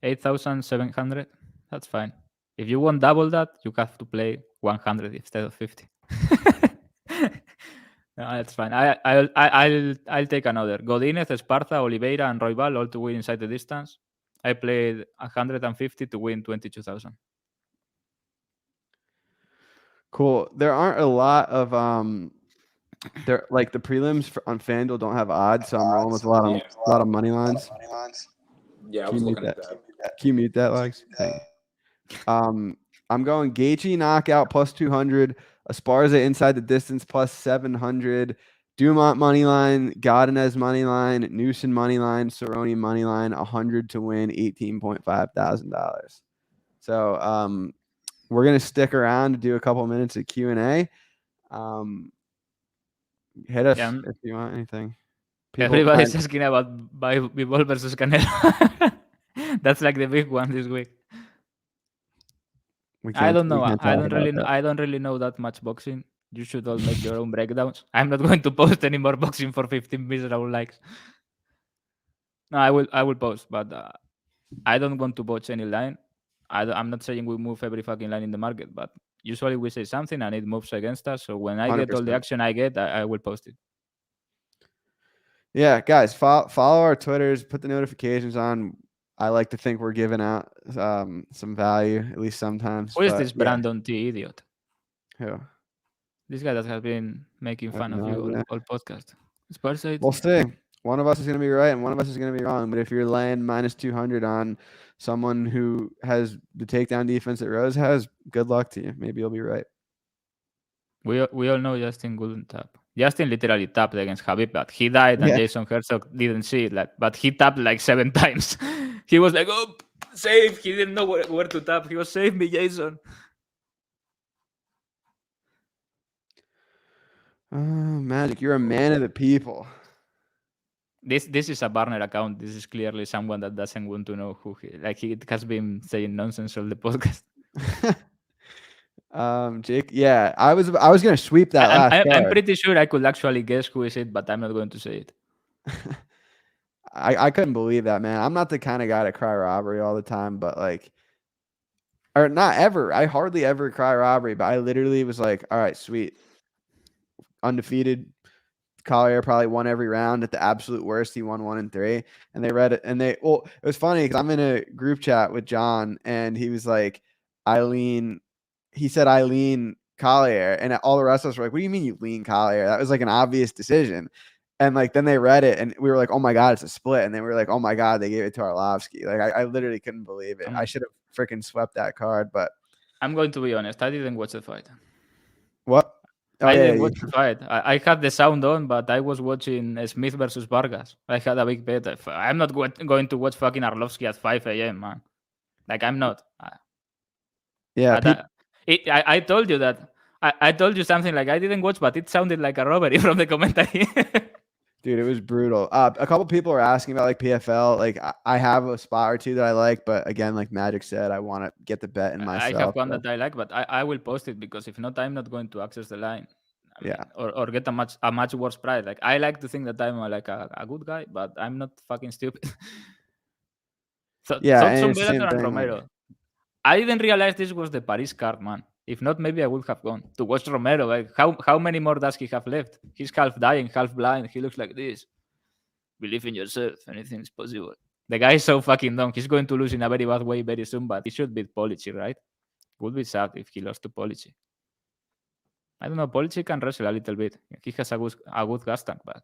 8,700. That's fine. If you want double that, you have to play 100 instead of 50. No, that's fine. I'll take another. Godinez, Esparza, Oliveira, and Roy Val all to win inside the distance. I played 150 to win 22,000. Cool. There aren't a lot of there like the prelims on FanDuel don't have odds, so I'm rolling with a lot of money lines. Yeah, I was looking at that. Can you mute that, Lex? I'm going Gaethje knockout plus 200, Esparza inside the distance plus 700, Dumont money line, Godinez money line, Newson money line, Cerrone money line, 100 to win $18.5 thousand. So we're gonna stick around to do a couple minutes of Q&A. Hit us if you want anything. Everybody's asking about Bivol versus Canelo. That's like the big one this week. I don't know. I don't really know that much boxing. You should all make your own breakdowns. I'm not going to post any more boxing for 15 miserable likes. No, I will post, but I don't want to watch any line. I'm not saying we move every fucking line in the market, but usually we say something and it moves against us. So when I 100%. Get all the action I get, I will post it. Yeah, guys, follow our Twitters, put the notifications on. I like to think we're giving out some value, at least sometimes. Who is this Brandon T idiot? Who? This guy that has been making fun of you all podcast. We'll see. One of us is going to be right and one of us is going to be wrong. But if you're laying minus 200 on someone who has the takedown defense that Rose has, good luck to you. Maybe you'll be right. We all know Justin couldn't tap. Justin literally tapped against Khabib, but he died and Jason Herzog didn't see it. But he tapped like 7 times. He was like, oh, save. He didn't know where to tap. He was, save me, Jason. Magic, you're a man of the people. This is a burner account. This is clearly someone that doesn't want to know who he has been saying nonsense all the podcast. Jake, yeah, I was gonna sweep that last card. I'm pretty sure I could actually guess who is it, but I'm not going to say it. I couldn't believe that, man. I'm not the kind of guy to cry robbery all the time, but or not ever. I hardly ever cry robbery, but I literally was like, all right, sweet, undefeated. Collier probably won every round. At the absolute worst, he won 1 and 3. And they read it, and it was funny because I'm in a group chat with John, and he was like, Eileen. He said Eileen Collier, and all the rest of us were like, what do you mean you lean Collier? That was like an obvious decision. And then they read it, and we were like, oh my God, it's a split. And then we were like, oh my God, they gave it to Arlovsky. I literally couldn't believe it. I should have freaking swept that card, but I'm going to be honest. I didn't watch the fight. What? Oh, I didn't watch the fight. I had the sound on, but I was watching Smith versus Vargas. I had a big bet. I'm not going to watch fucking Arlovsky at 5 a.m., man. I'm not. Yeah. I told you that I told you something like I didn't watch, but it sounded like a robbery from the commentary. Dude, it was brutal. A couple people are asking about like PFL. Like I have a spot or two that I like, but again, like Magic said, I want to get the bet in myself. I have one that I like, but I will post it because if not, I'm not going to access the line. I mean, or get a much worse price. Like I like to think that I'm like a good guy, but I'm not fucking stupid. Yeah, thoughts on it's the same Bellator and thing, Romero. like- I didn't realize this was the Paris card, man. If not, maybe I would have gone to watch Romero. Like how many more does he have left? He's half dying, half blind. He looks like this. Believe in yourself. Anything is possible. The guy is so fucking dumb. He's going to lose in a very bad way very soon, but he should beat Polici, right? Would be sad if he lost to Polici. I don't know. Polici can wrestle a little bit. He has a good gas tank, but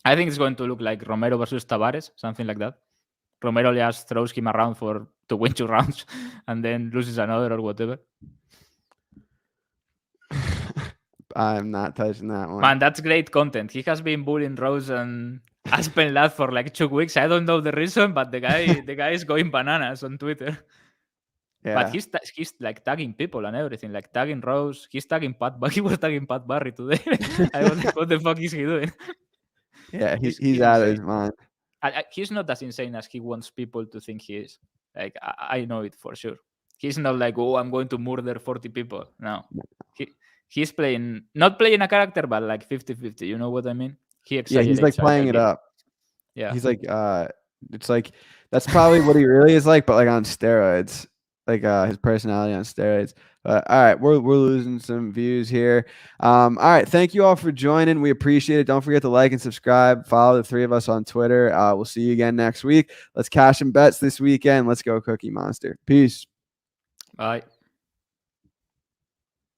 I think it's going to look like Romero versus Tavares, something like that. Romero just throws him around to win 2 rounds and then loses another or whatever. I'm not touching that one. Man, that's great content. He has been bullying Rose and Aspen Ladd for like 2 weeks. I don't know the reason, but the guy is going bananas on Twitter. Yeah. But he's like tagging people and everything, like tagging Rose. He's tagging Pat, but he was tagging Pat Barry today. I was like, what the fuck is he doing? Yeah, he's out of his mind. He's not as insane as he wants people to think he is. Like I know it for sure. He's not like, oh, I'm going to murder 40 people. No. He's not playing a character, but like 50-50. You know what I mean? He's like playing it up. Yeah. He's like, it's like, that's probably what he really is like, but like on steroids, like his personality on steroids. All right, we're losing some views here. All right, thank you all for joining. We appreciate it. Don't forget to like and subscribe. Follow the 3 of us on Twitter. We'll see you again next week. Let's cash some bets this weekend. Let's go, Cookie Monster. Peace. Bye.